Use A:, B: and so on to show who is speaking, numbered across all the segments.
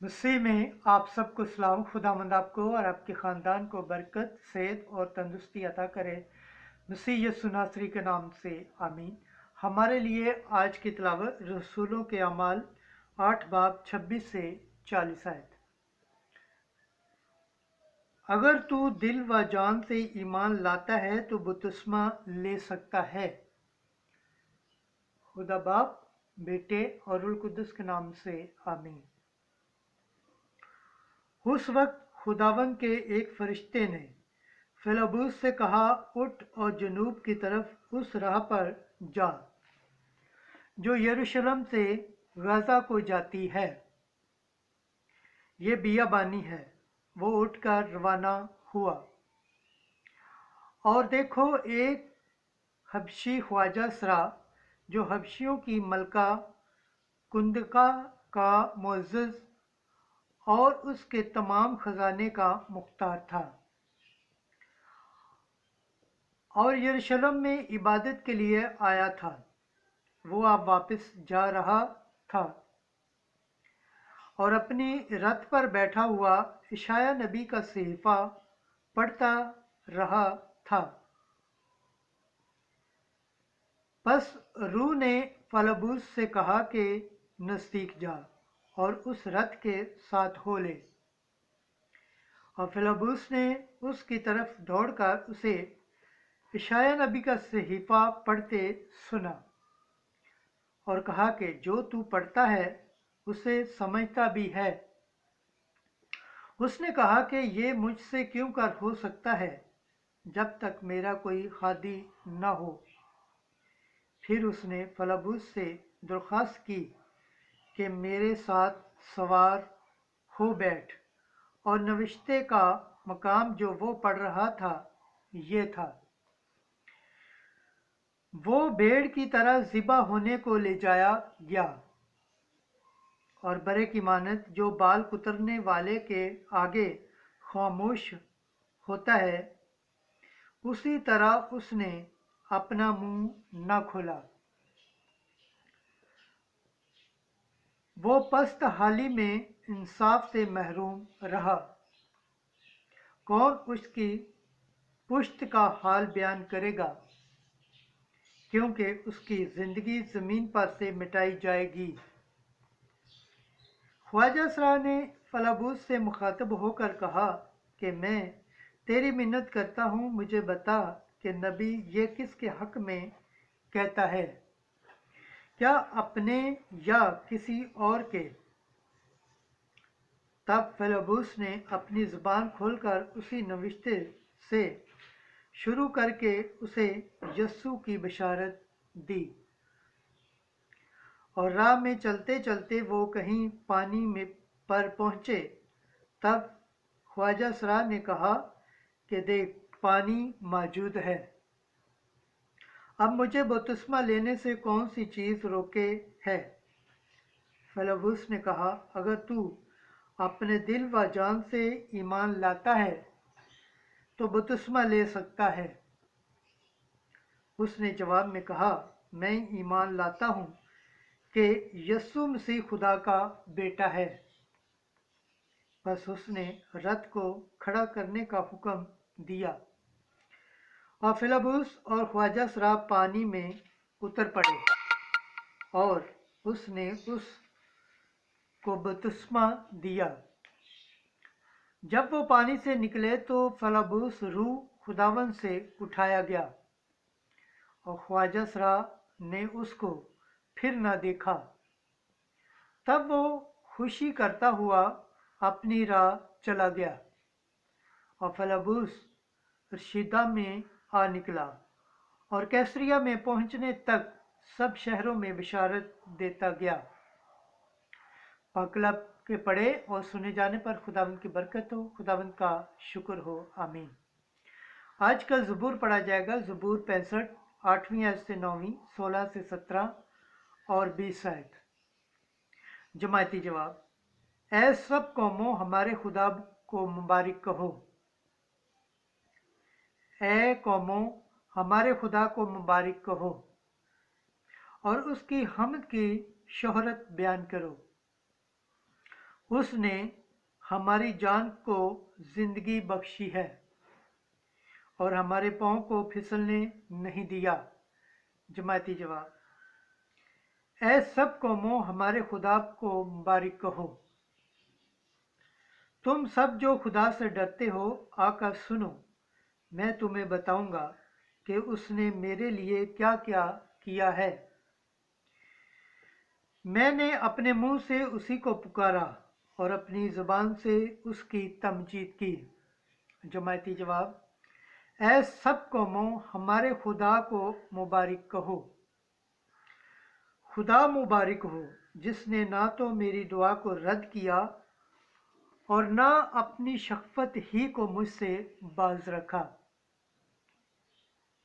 A: मसीह में आप सबको सलाम। खुदावंद आपको और आपके ख़ानदान को बरकत, सेहत और तंदुरुस्ती अता करे। मसीह यीशु नासरी के नाम से आमीन। हमारे लिए आज की तिलावत रसूलों के अमाल 8 बाब 26 से 40 आयत। अगर तू दिल व जान से ईमान लाता है तो बपतिस्मा ले सकता है। खुदा बाप, बेटे और रूह कुद्दुस के नाम से आमीन। उस वक्त खुदावन के एक फरिश्ते ने फिलिप्पुस से कहा, उठ और जनूब की तरफ उस राह पर जा जो यरूशलेम से गाजा को जाती है। ये बियाबानी है। वो उठकर रवाना हुआ और देखो, एक हबशी ख्वाजा सरा जो हबशियों की मलका कुंदका का मुअज़्ज़िज़ और उसके तमाम खजाने का मुख्तार था और यरूशलेम में इबादत के लिए आया था। वो अब वापस जा रहा था और अपनी रथ पर बैठा हुआ यशायाह नबी का सहीफा पढ़ता रहा था। बस रूह ने फिलिप्पुस से कहा कि नज़दीक जा और उस रथ के साथ हो ले। और फिलिप्पुस ने उसकी तरफ दौड़कर उसे यशायाह नबी का सहीफा पढ़ते सुना और कहा कि जो तू पढ़ता है उसे समझता भी है। उसने कहा कि ये मुझसे क्यों कर हो सकता है जब तक मेरा कोई खादी न हो। फिर उसने फिलिप्पुस से दरख्वास्त की कि मेरे साथ सवार हो बैठ। और नविश्ते का मकाम जो वो पढ़ रहा था ये था, वो भेड़ की तरह ज़िबा होने को ले जाया गया और बरे की मानत जो बाल कुतरने वाले के आगे खामोश होता है, उसी तरह उसने अपना मुंह न खोला। वो पस्त हाली में इंसाफ से महरूम रहा। कौन उसकी पुश्त का हाल बयान करेगा, क्योंकि उसकी जिंदगी जमीन पर से मिटाई जाएगी। ख्वाजा सरा ने फिलिप्पुस से मुखातब होकर कहा कि मैं तेरी मिन्नत करता हूँ, मुझे बता कि नबी ये किसके हक में कहता है, क्या अपने या किसी और के। तब फिलिप्पुस ने अपनी जुबान खोलकर उसी नविश्ते से शुरू करके उसे यस्सु की बशारत दी। और राह में चलते चलते वो कहीं पानी में पर पहुँचे। तब ख्वाजा सरा ने कहा कि देख, पानी मौजूद है। अब मुझे बपतिस्मा लेने से कौन सी चीज़ रोके है। फिलिप्पुस ने कहा, अगर तू अपने दिल व जान से ईमान लाता है तो बपतिस्मा ले सकता है। उसने जवाब में कहा, मैं ईमान लाता हूँ कि यीशु मसीह खुदा का बेटा है। बस उसने रथ को खड़ा करने का हुक्म दिया और फिलिप्पुस और ख्वाजा सरा पानी में उतर पड़े और उसने उसको बपतिस्मा दिया। जब वो पानी से निकले तो फिलिप्पुस रूह खुदावन से उठाया गया और ख्वाजा सरा ने उसको फिर न देखा। तब वो खुशी करता हुआ अपनी राह चला गया और फिलिप्पुस रशीदा में आ निकला और कैसरिया में पहुंचने तक सब शहरों में बिशारत देता गया। पाकलब के पढ़े और सुने जाने पर खुदावंद की बरकत हो, खुदावंद का शुक्र हो, आमीन। आज का ज़बूर पढ़ा जाएगा। ज़बूर 65, 8वीं आयत से 9वीं, 16 से 17 और 20 आयत। जमायती जवाब, ऐ सब कौमों हमारे खुदा को मुबारक कहो। ऐ कौमों हमारे खुदा को मुबारक कहो और उसकी हम्द की शोहरत बयान करो। उसने हमारी जान को जिंदगी बख्शी है और हमारे पाँव को फिसलने नहीं दिया। जमाती जवाब, ऐ सब कौमों हमारे खुदा को मुबारक कहो। तुम सब जो खुदा से डरते हो आकर सुनो, मैं तुम्हें बताऊंगा कि उसने मेरे लिए क्या क्या किया है। मैंने अपने मुंह से उसी को पुकारा और अपनी ज़ुबान से उसकी तमजीद की। जमाती जवाब, ऐ सब कौमों हमारे खुदा को मुबारक कहो। खुदा मुबारक हो जिसने ना तो मेरी दुआ को रद्द किया और ना अपनी शफ़क़त ही को मुझसे बाज रखा।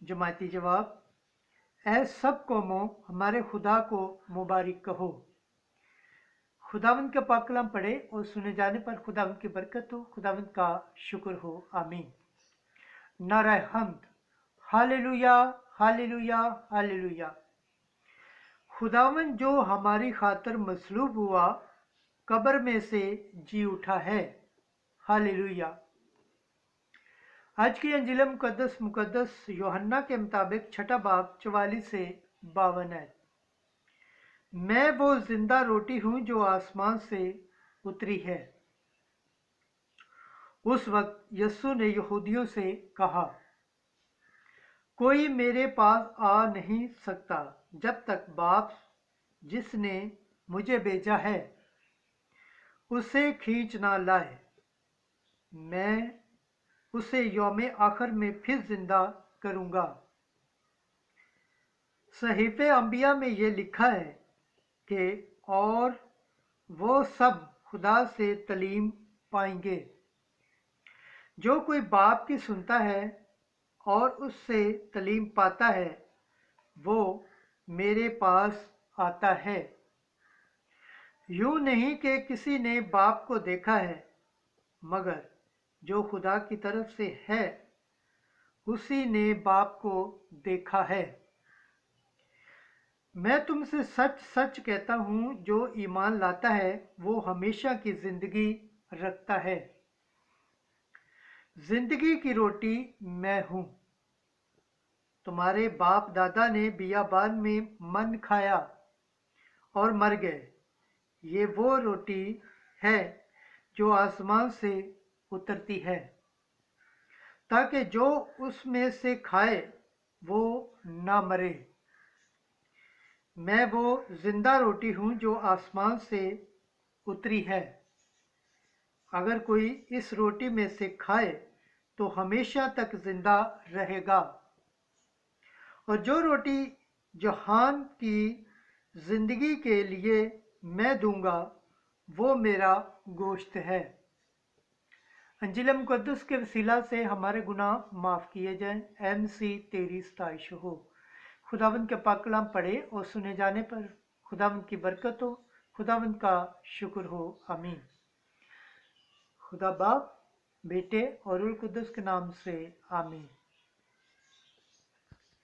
A: जमाती जवाब, ऐ सब कौमों हमारे खुदा को मुबारक कहो। खुदावंद का पाक कलाम पढ़े और सुने जाने पर खुदावंद की बरकत हो, खुदावंद का शुक्र हो। आमीन। नारा हम्द, हालेलुया हालेलुया हालेलुया। खुदावंद जो हमारी खातर मसलूब हुआ, कब्र में से जी उठा है। हालेलुया। आज की अंजील मुकद्दस यूहन्ना के मुताबिक छठा बाब 44 से 52 है। मैं वो जिंदा रोटी हूँ जो आसमान से उतरी है। उस वक्त यीशु ने यहूदियों से कहा, कोई मेरे पास आ नहीं सकता जब तक बाप जिसने मुझे भेजा है उसे खींच ना लाए। मैं उसे यौम आखिर में फिर जिंदा करूंगा। सहीफे अंबिया में ये लिखा है कि और वो सब खुदा से तलीम पाएंगे। जो कोई बाप की सुनता है और उससे तलीम पाता है वो मेरे पास आता है। यूं नहीं कि किसी ने बाप को देखा है, मगर जो खुदा की तरफ से है उसी ने बाप को देखा है। मैं तुमसे सच सच कहता हूँ, जो ईमान लाता है वो हमेशा की जिंदगी रखता है। जिंदगी की रोटी मैं हूँ। तुम्हारे बाप दादा ने बियाबान में मन खाया और मर गए। ये वो रोटी है जो आसमान से उतरती है, ताकि जो उसमें से खाए वो ना मरे। मैं वो जिंदा रोटी हूँ जो आसमान से उतरी है। अगर कोई इस रोटी में से खाए तो हमेशा तक जिंदा रहेगा। और जो रोटी जहान की जिंदगी के लिए मैं दूंगा वो मेरा गोश्त है। अंजील मुकद्दस के वसीला से हमारे गुनाह माफ़ किए जाएं। MC तेरी सताइश हो। खुदावंद के पाक कलाम पढ़े और सुने जाने पर खुदावंद की बरकत हो, खुदावंद का शुक्र हो। आमीन। खुदा बाप, बेटे और रूह कुद्दुस के नाम से आमीन।